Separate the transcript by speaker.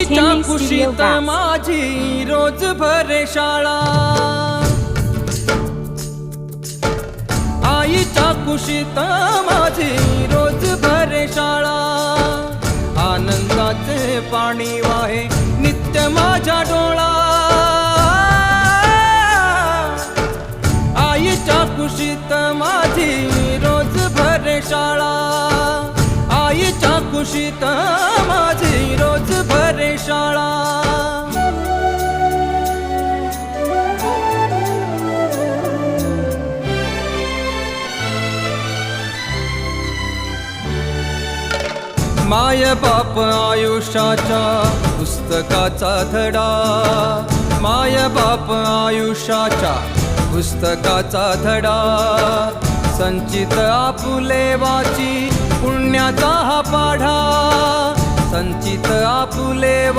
Speaker 1: आईच्या कुशीत माझी रोज भरे शाळा, आईच्या कुशीत माझी रोज भरे शाळा, आनंदाचे पाणी वाहे नित्य माझ्या डोळा, आईच्या कुशीत माझी रोज भरे शाळा, आईच्या कुशीत माझी रोज भरे शाळा। माय बाप आयुष्याच्या पुस्तकाचा धडा, माय बाप आयुष्याच्या पुस्तकाचा धडा, संचित आपुले वाची पुण्याचा हा पाढा, संचित आपुले